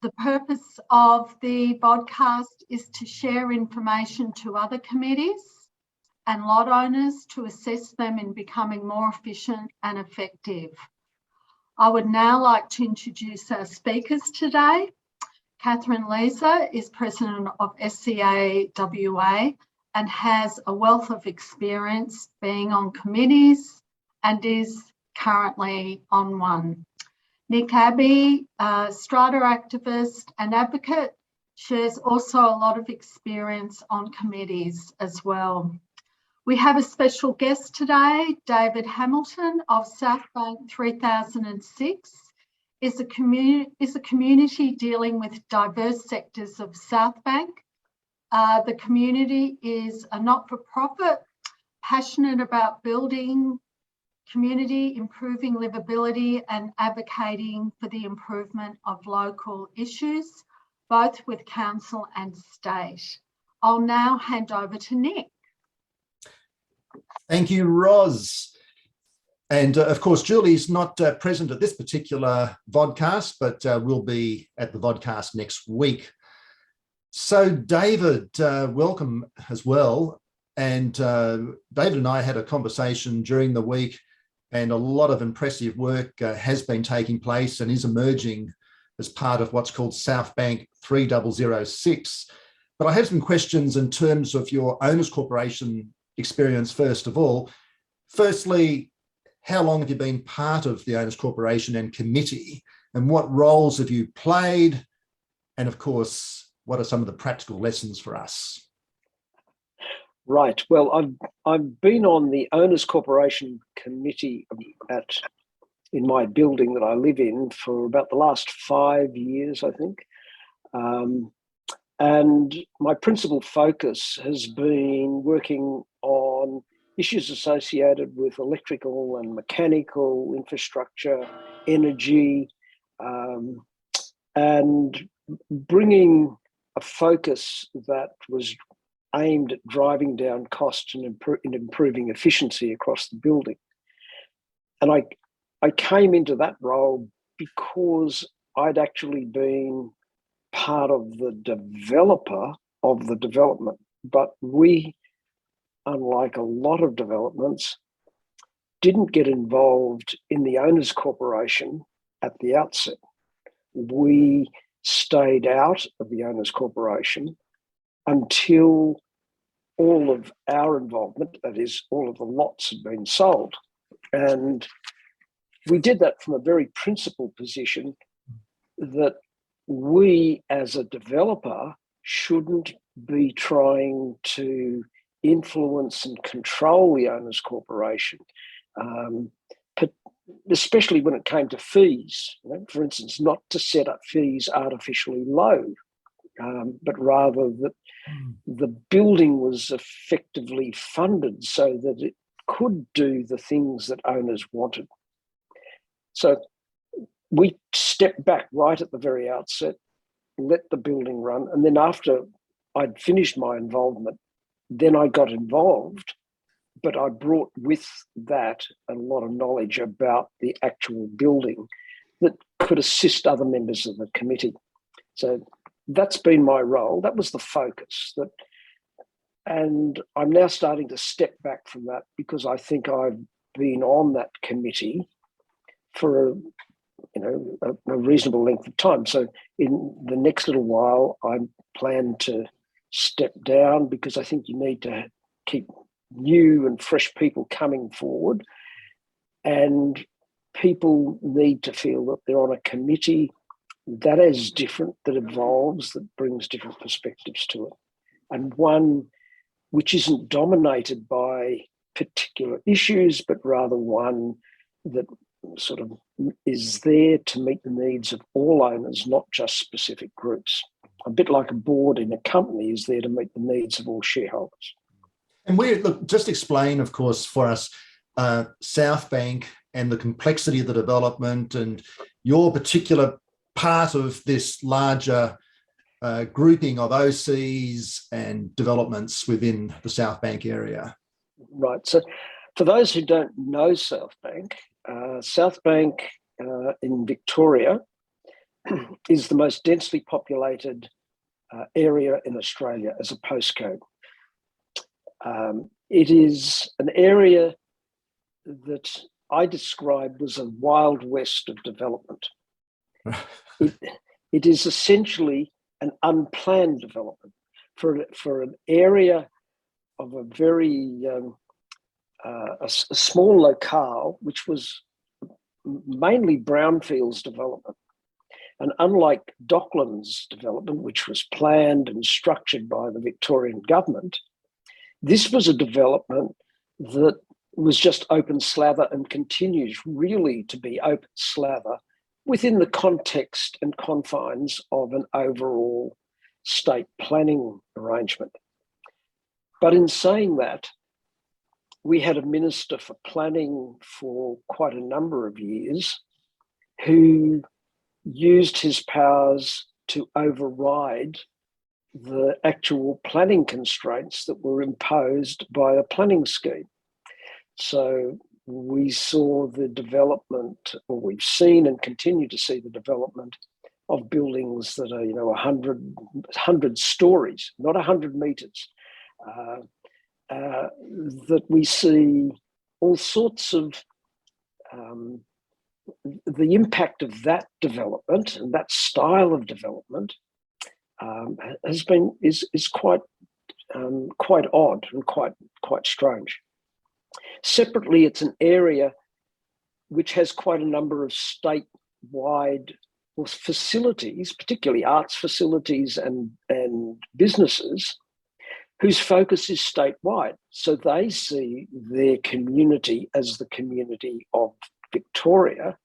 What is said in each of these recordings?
The purpose of the podcast is to share information to other committees and lot owners to assist them in becoming more efficient and effective. I would now like to introduce our speakers today. Catherine Leeser is President of SCA WA and has a wealth of experience being on committees and is currently on one. Nick Abbey, strata activist and advocate, shares also a lot of experience on committees as well. We have a special guest today, David Hamilton of Southbank 3006, is a community dealing with diverse sectors of Southbank. The community is a not-for-profit, passionate about building community, improving livability and advocating for the improvement of local issues, both with council and state. I'll now hand over to Nick. Thank you, Ros. And of course, Julie's not present at this particular vodcast, but will be at the vodcast next week. So David, welcome as well. And David and I had a conversation during the week, and a lot of impressive work has been taking place and is emerging as part of what's called Southbank 3006. But I have some questions in terms of your owners corporation experience first of all. Firstly, how long have you been part of the owners corporation and committee, and what roles have you played? And of course, what are some of the practical lessons for us? Right. Well, I've been on the Owners Corporation Committee in my building that I live in for about the last 5 years, I think. And my principal focus has been working on issues associated with electrical and mechanical infrastructure, energy, and bringing a focus that was aimed at driving down costs and improving efficiency across the building. And I came into that role because I'd actually been part of the developer of the development. But we, unlike a lot of developments, didn't get involved in the owners corporation at the outset. We stayed out of the owners corporation until all of our involvement, that is, all of the lots, had been sold. And we did that from a very principled position that we as a developer shouldn't be trying to influence and control the owners corporation, especially when it came to fees. For instance, not to set up fees artificially low, but rather that the building was effectively funded so that it could do the things that owners wanted. So we stepped back right at the very outset, let the building run, and then after I'd finished my involvement, then I got involved, but I brought with that a lot of knowledge about the actual building that could assist other members of the committee. So that's been my role. That was the focus. And I'm now starting to step back from that because I think I've been on that committee for a reasonable length of time. So in the next little while, I plan to step down because I think you need to keep new and fresh people coming forward, and people need to feel that they're on a committee that is different, that evolves, that brings different perspectives to it, and one which isn't dominated by particular issues, but rather one that sort of is there to meet the needs of all owners, not just specific groups. A bit like a board in a company is there to meet the needs of all shareholders. And just explain, of course, for us, Southbank and the complexity of the development and your particular part of this larger grouping of OCs and developments within the Southbank area. Right. So for those who don't know Southbank, Southbank in Victoria is the most densely populated area in Australia as a postcode. It is an area that I described as a wild west of development. It is essentially an unplanned development for an area of a very a small locale, which was mainly brownfields development. And unlike Docklands development, which was planned and structured by the Victorian government, this was a development that was just open slather and continues really to be open slather within the context and confines of an overall state planning arrangement. But in saying that, we had a minister for planning for quite a number of years who used his powers to override the actual planning constraints that were imposed by a planning scheme. So we saw the development, or we've seen and continue to see the development of buildings that are, 100 stories, not 100 meters. That we see all sorts of the impact of that development and that style of development is quite odd and quite strange. Separately, it's an area which has quite a number of statewide facilities, particularly arts facilities and businesses, whose focus is statewide. So they see their community as the community of Victoria,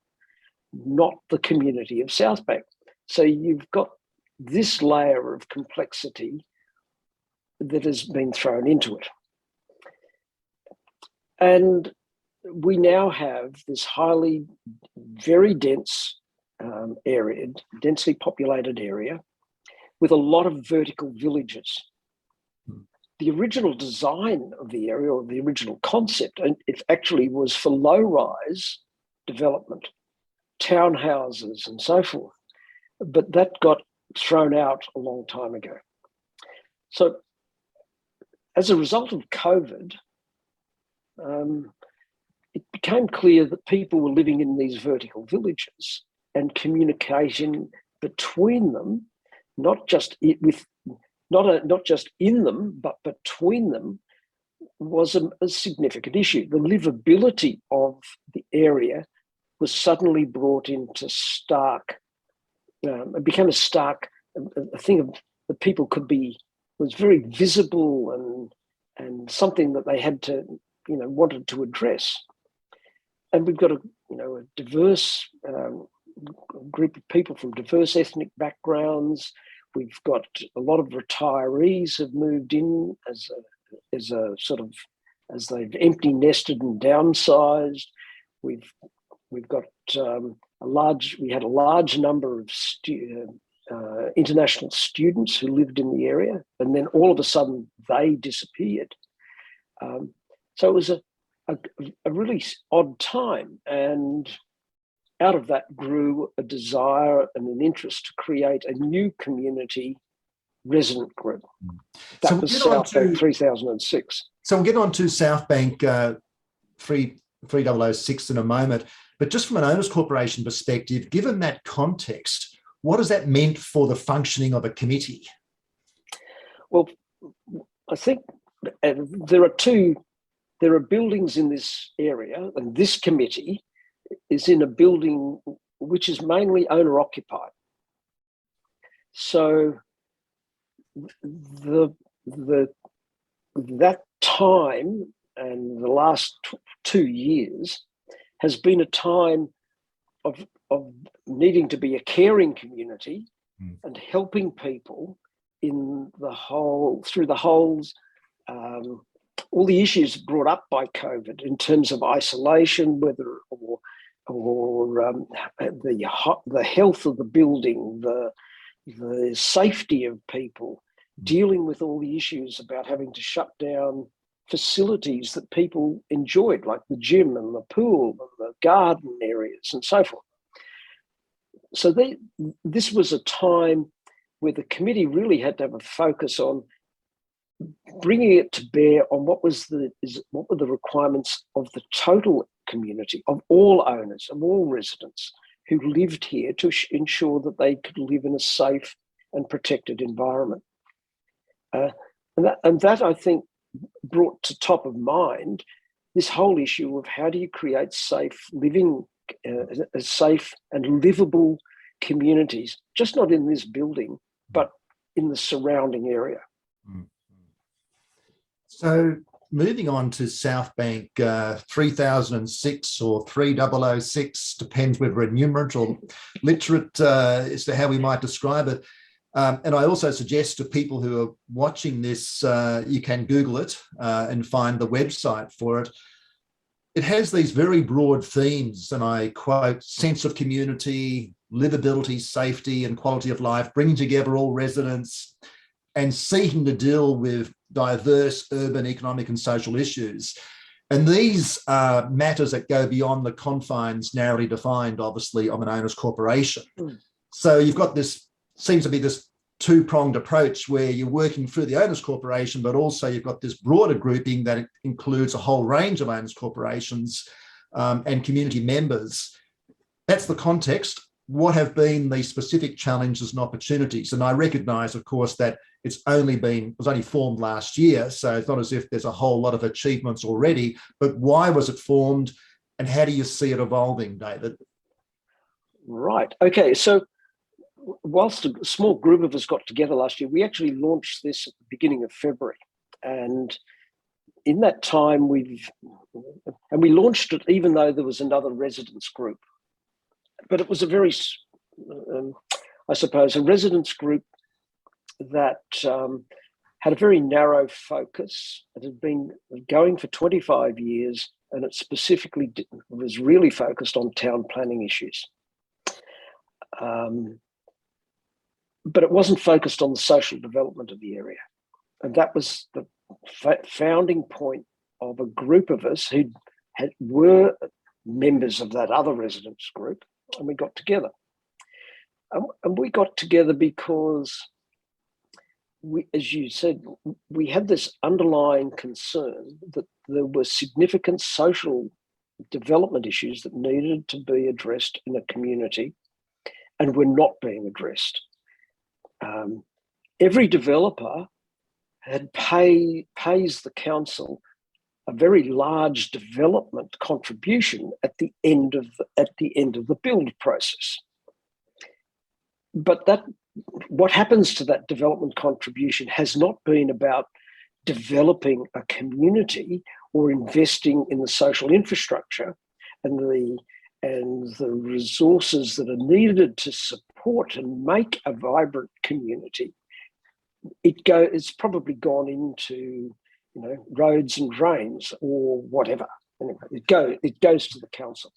not the community of Southbank. So you've got this layer of complexity that has been thrown into it. And we now have this very dense area, densely populated area, with a lot of vertical villages. The original design of the area, or the original concept, and it actually was for low-rise development, townhouses and so forth. But that got thrown out a long time ago. So as a result of COVID, it became clear that people were living in these vertical villages, and communication between them, not just in them, but between them, was a significant issue. The livability of the area was suddenly brought into stark. It became a stark a thing of that people was very visible and something that they had to wanted to address. And we've got a diverse group of people from diverse ethnic backgrounds. We've got a lot of retirees have moved in as they've empty nested and downsized. We had a large number of international students who lived in the area, and then all of a sudden they disappeared. So it was a really odd time, and out of that grew a desire and an interest to create a new community resident group. That was Southbank 3006. So we'll get on to Southbank 3006 in a moment. But just from an owners corporation perspective, given that context, what has that meant for the functioning of a committee? Well, I think there are buildings in this area, and this committee is in a building which is mainly owner occupied. So that time and the last 2 years has been a time of needing to be a caring community and helping people through the holes, all the issues brought up by COVID in terms of isolation, or the health of the building, the safety of people, dealing with all the issues about having to shut down facilities that people enjoyed, like the gym and the pool and the garden areas and so forth. this was a time where the committee really had to have a focus on bringing it to bear on what were the requirements of the total community, of all owners, of all residents who lived here, to ensure that they could live in a safe and protected environment. And that I think brought to top of mind this whole issue of how do you create safe living, safe and livable communities, just not in this building, but in the surrounding area. So moving on to Southbank 3006 or 3006, depends whether we're numerate or literate as to how we might describe it. And I also suggest to people who are watching this, you can Google it and find the website for it. It has these very broad themes, and I quote, sense of community, livability, safety and quality of life, bringing together all residents and seeking to deal with diverse urban, economic and social issues. And these are matters that go beyond the confines narrowly defined, obviously, of an owner's corporation. So you've got this, seems to be this two-pronged approach where you're working through the owners corporation, but also you've got this broader grouping that includes a whole range of owners corporations and community members. That's the context. What have been the specific challenges and opportunities? And I recognise, of course, that it was only formed last year, so it's not as if there's a whole lot of achievements already, but why was it formed and how do you see it evolving, David? Right, okay, so whilst a small group of us got together last year, we actually launched this at the beginning of February. And in that time, we launched it even though there was another residents group. But it was a very, I suppose, a residents group that had a very narrow focus. It had been going for 25 years, and it specifically was really focused on town planning issues. But it wasn't focused on the social development of the area. And that was the founding point of a group of us who were members of that other residents group, and we got together. And we got together because, as you said, we had this underlying concern that there were significant social development issues that needed to be addressed in a community and were not being addressed. Every developer pays the council a very large development contribution at the end of the build process. But what happens to that development contribution has not been about developing a community or investing in the social infrastructure and the resources that are needed to support and make a vibrant community. It's probably gone into, roads and drains or whatever. Anyway, it goes to the council.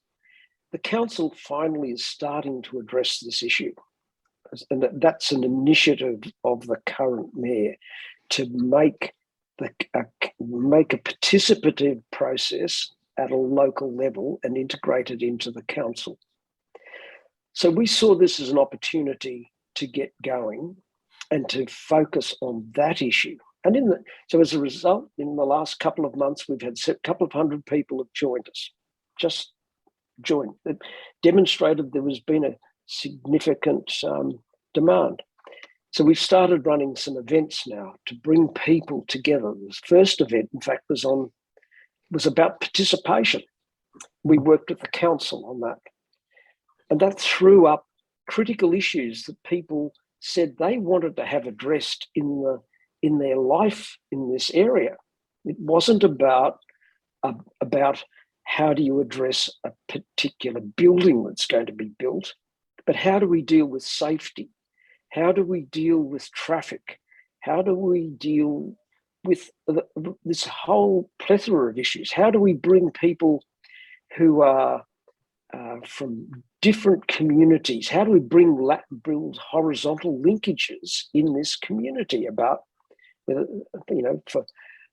The council finally is starting to address this issue, and that's an initiative of the current mayor to make a participative process at a local level and integrate it into the council. So we saw this as an opportunity to get going and to focus on that issue. And so as a result, in the last couple of months, we've had a couple of hundred people have joined us, just joined. It demonstrated there has been a significant demand. So we've started running some events now to bring people together. The first event, in fact, was about participation. We worked with the council on that. And that threw up critical issues that people said they wanted to have addressed in their life in this area. It wasn't about how do you address a particular building that's going to be built, but how do we deal with safety? How do we deal with traffic? How do we deal with this whole plethora of issues? How do we bring people who are from different communities? How do we build horizontal linkages in this community about,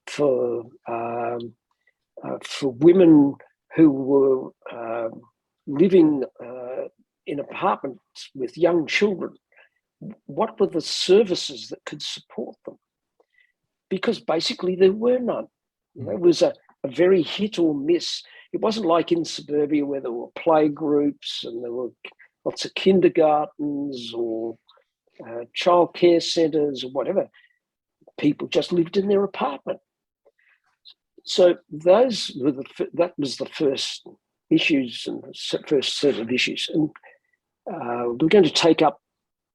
for women who were living in apartments with young children, what were the services that could support them? Because basically there were none. It was a very hit or miss. It wasn't like in suburbia where there were play groups and there were lots of kindergartens or childcare centres or whatever. People just lived in their apartment. So that was the first issues and first set of issues. And we're going to take up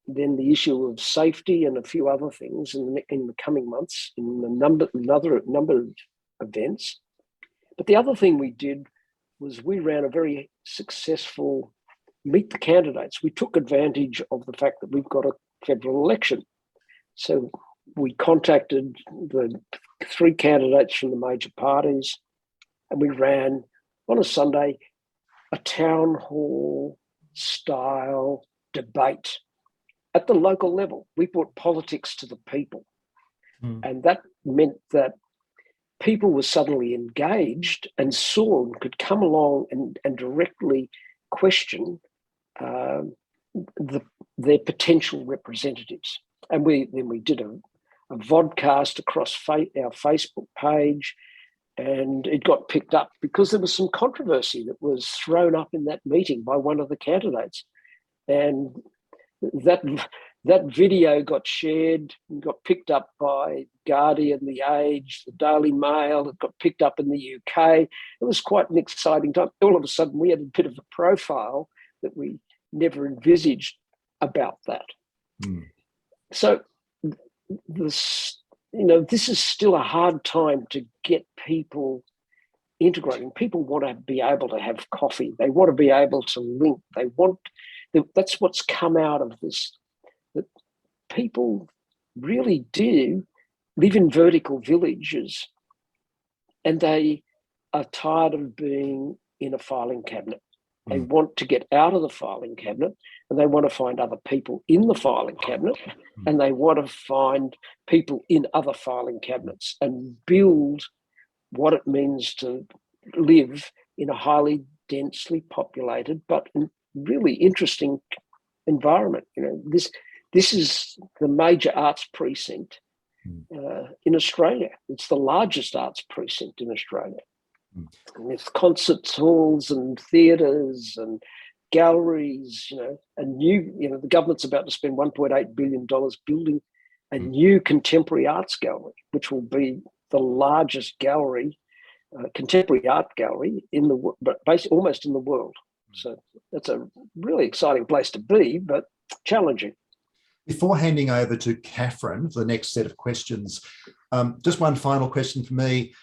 then the issue of safety and a few other things in the coming months in another number of events. But the other thing we did was we ran a very successful Meet the Candidates. We took advantage of the fact that we've got a federal election. So we contacted the 3 candidates from the major parties, and we ran on a Sunday a town hall style debate at the local level. We brought politics to the people. And that meant that people were suddenly engaged and saw and could come along and directly question their potential representatives. And we did a vodcast across our Facebook page, and it got picked up because there was some controversy that was thrown up in that meeting by one of the candidates. And that video got shared and got picked up by Guardian, The Age, the Daily Mail. It got picked up in the UK. It was quite an exciting time. All of a sudden, we had a bit of a profile that we never envisaged about that. So this is still a hard time to get people integrating. People want to be able to have coffee. They want to be able to link. That's what's come out of this, that people really do live in vertical villages and they are tired of being in a filing cabinet. They want to get out of the filing cabinet and they want to find other people in the filing cabinet and they want to find people in other filing cabinets and build what it means to live in a highly densely populated but really interesting environment. This is the major arts precinct in Australia. It's the largest arts precinct in Australia. With concert halls and theatres and galleries, and the government's about to spend $1.8 billion building a new contemporary arts gallery, which will be the largest contemporary art gallery almost in the world. So that's a really exciting place to be, but challenging. Before handing over to Catherine for the next set of questions, just one final question for me.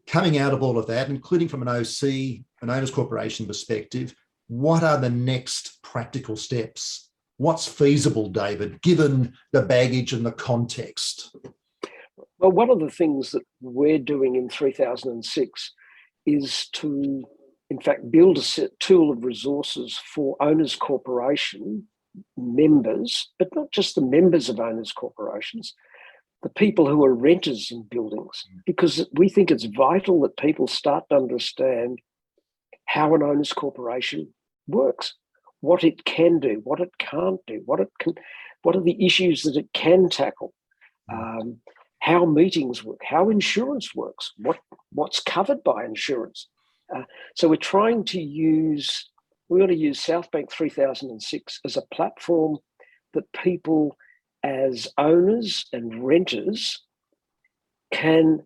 Coming out of all of that, including from an OC, an owners corporation perspective, what are the next practical steps? What's feasible, David, given the baggage and the context? Well, one of the things that we're doing in 3006 is to, in fact, build a tool of resources for owners corporation members, but not just the members of owners corporations, the people who are renters in buildings, because we think it's vital that people start to understand how an owners corporation works, what it can do, what it can't do, what are the issues that it can tackle, how meetings work, how insurance works, what's covered by insurance. So we want to use Southbank 3006 as a platform that people as owners and renters can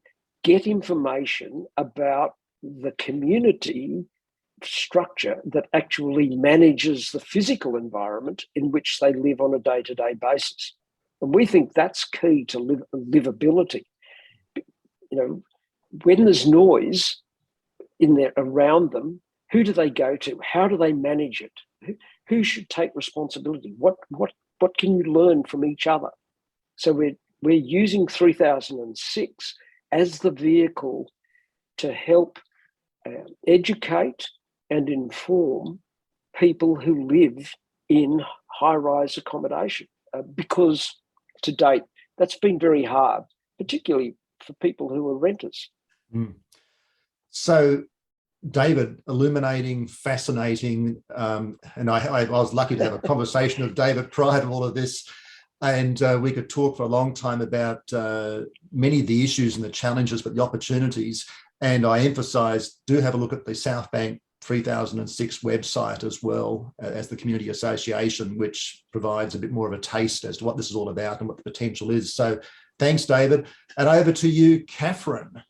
get information about the community structure that actually manages the physical environment in which they live on a day-to-day basis. And we think that's key to livability. When there's noise in there around them, who do they go to? How do they manage it? Who should take responsibility? What can you learn from each other? So we're using 3006 as the vehicle to help educate and inform people who live in high-rise accommodation, because to date that's been very hard, particularly for people who are renters. So David, illuminating, fascinating. And I was lucky to have a conversation with David prior to all of this. And we could talk for a long time about many of the issues and the challenges, but the opportunities. And I emphasise, do have a look at the Southbank 3006 website as well as the community association, which provides a bit more of a taste as to what this is all about and what the potential is. So thanks, David. And over to you, Catherine.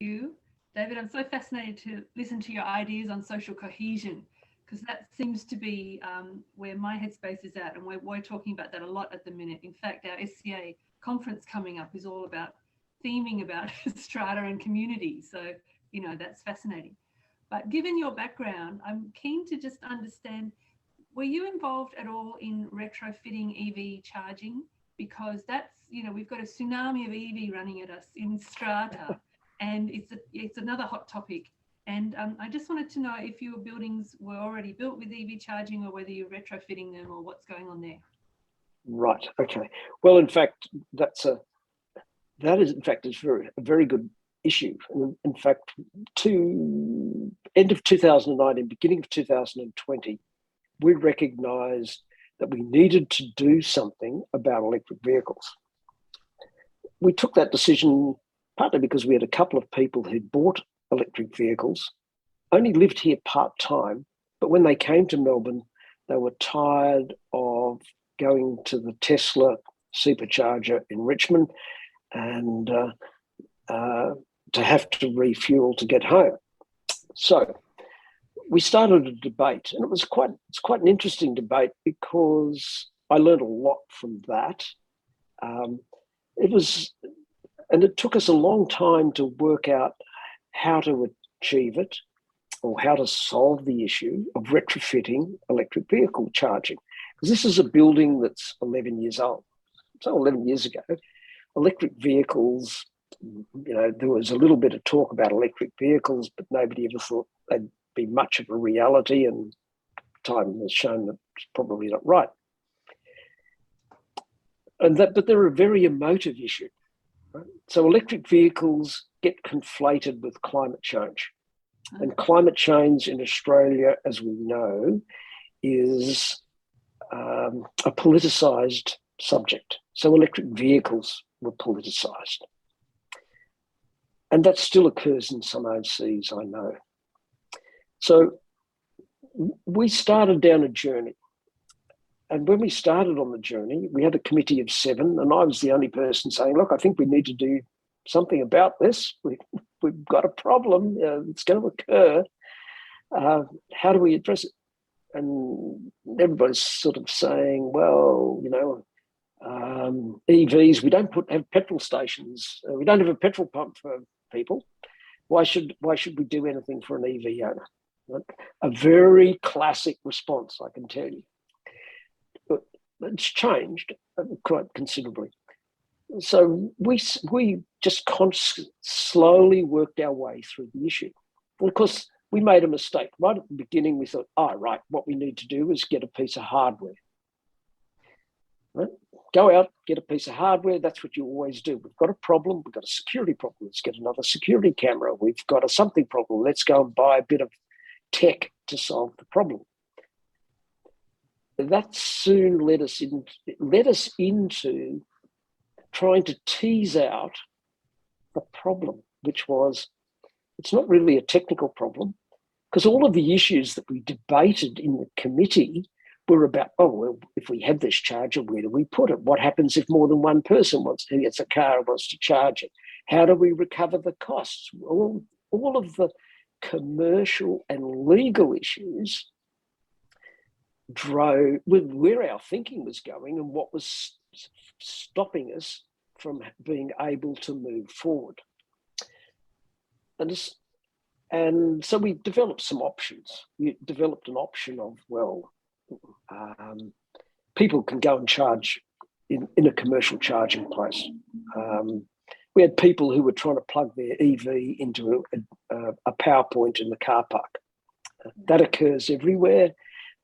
You, David, I'm so fascinated to listen to your ideas on social cohesion, because that seems to be where my headspace is at, and we're talking about that a lot at the minute. In fact, our SCA conference coming up is all about theming about strata and community. So, you know, that's fascinating. But given your background, I'm keen to just understand, were you involved at all in retrofitting EV charging? Because that's, you know, we've got a tsunami of EV running at us in strata, and it's another hot topic. And I just wanted to know if your buildings were already built with EV charging, or whether you're retrofitting them, or what's going on there. Right. Okay. Well, in fact, that is a very good issue. In fact, to end of 2019, beginning of 2020, we recognised that we needed to do something about electric vehicles. We took that decision partly because we had a couple of people who'd bought electric vehicles, only lived here part-time, but when they came to Melbourne, they were tired of going to the Tesla supercharger in Richmond and to have to refuel to get home. So we started a debate, and it's quite an interesting debate, because I learned a lot from that. It took us a long time to work out how to achieve it, or how to solve the issue of retrofitting electric vehicle charging. Because this is a building that's 11 years old. So 11 years ago, electric vehicles, you know, there was a little bit of talk about electric vehicles, but nobody ever thought they'd be much of a reality, and time has shown that it's probably not right. But they're a very emotive issue. Right? So electric vehicles get conflated with climate change. And climate change in Australia, as we know, is a politicised subject. So electric vehicles were politicised. And that still occurs in some OCs, I know. So we started down a journey. And when we started on the journey, we had a committee of 7, and I was the only person saying, look, I think we need to do something about this. We've got a problem. It's going to occur. How do we address it? And everybody's sort of saying, well, you know, EVs, we don't have petrol stations. We don't have a petrol pump for people. Why should we do anything for an EV owner? Right? A very classic response, I can tell you. But it's changed quite considerably. So we just slowly worked our way through the issue. And of course, we made a mistake. Right at the beginning, we thought, right, what we need to do is get a piece of hardware. Right? Go out, get a piece of hardware. That's what you always do. We've got a problem. We've got a security problem. Let's get another security camera. We've got a something problem. Let's go and buy a bit of tech to solve the problem. That soon led us into trying to tease out the problem, which was, it's not really a technical problem, because all of the issues that we debated in the committee were about, well, if we have this charger, where do we put it? What happens if more than one person gets a car and wants to charge it? How do we recover the costs? All of the commercial and legal issues drove where our thinking was going and what was stopping us from being able to move forward. And so we developed some options. We developed an option of, people can go and charge in a commercial charging place. We had people who were trying to plug their EV into a power point in the car park. That occurs everywhere.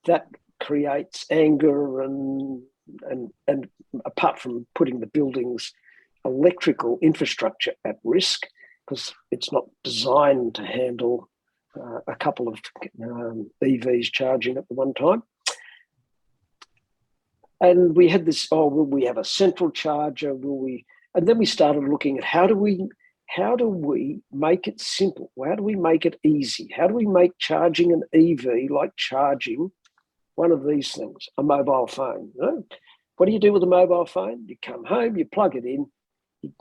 That creates anger and apart from putting the building's electrical infrastructure at risk, because it's not designed to handle a couple of EVs charging at the one time. And we had this, will we have a central charger? And then we started looking at how do we make it simple? How do we make it easy? How do we make charging an EV like charging one of these things, a mobile phone? You know? What do you do with a mobile phone? You come home, you plug it in, you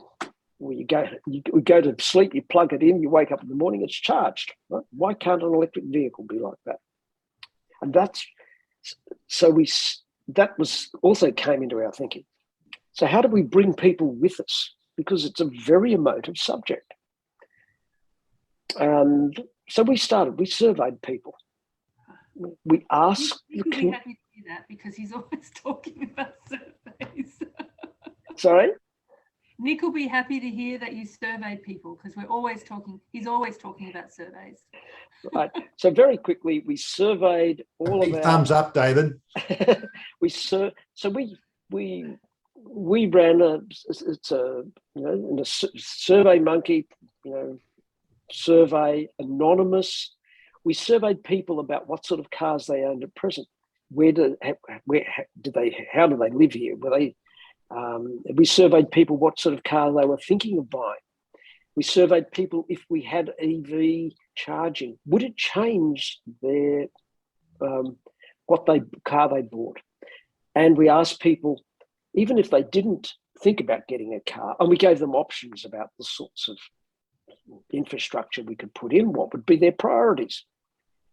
go to sleep, you plug it in, you wake up in the morning, it's charged. Right? Why can't an electric vehicle be like that? And that was also came into our thinking. So how do we bring people with us? Because it's a very emotive subject. And so we surveyed people. We asked. Nick will be happy to do that because he's always talking about surveys. Sorry? Nick will be happy to hear that you surveyed people because he's always talking about surveys. Right. So very quickly, we surveyed all of our... Thumbs up, David. We ran a Survey Monkey, survey, anonymous. We surveyed people about what sort of cars they owned at present. How do they live here? We surveyed people what sort of car they were thinking of buying. We surveyed people if we had EV charging, would it change their car they bought? And we asked people, even if they didn't think about getting a car, and we gave them options about the sorts of infrastructure we could put in, what would be their priorities.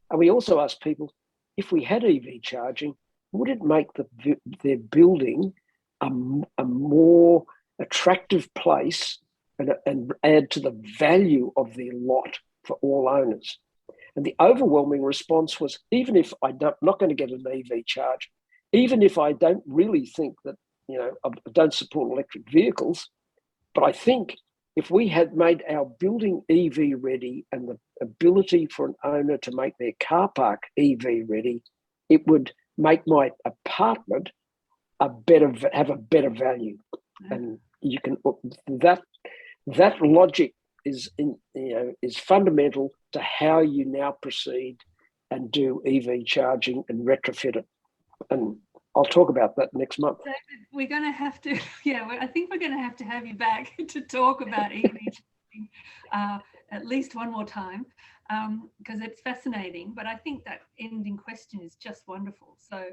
And we also asked people, if we had EV charging, would it make their building a more attractive place and add to the value of their lot for all owners? And the overwhelming response was, even if I'm not going to get an EV charge, even if I don't really think that, I don't support electric vehicles, but I think if we had made our building EV ready and the ability for an owner to make their car park EV ready, it would make my apartment have a better value. And you can that logic is fundamental to how you now proceed and do EV charging and retrofit it. And I'll talk about that next month. David, we're going to have to, I think we're going to have you back to talk about EV charging at least one more time because it's fascinating. But I think that ending question is just wonderful. So,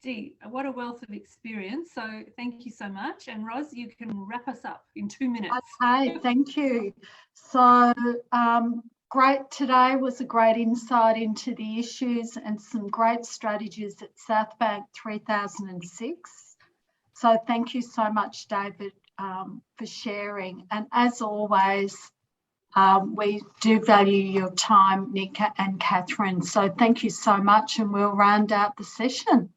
Dee, what a wealth of experience. So thank you so much. And Ros, you can wrap us up in 2 minutes. Okay, thank you. So great. Today was a great insight into the issues and some great strategies at Southbank 3006. So thank you so much, David, for sharing. And as always, we do value your time, Nick and Catherine. So thank you so much, and we'll round out the session.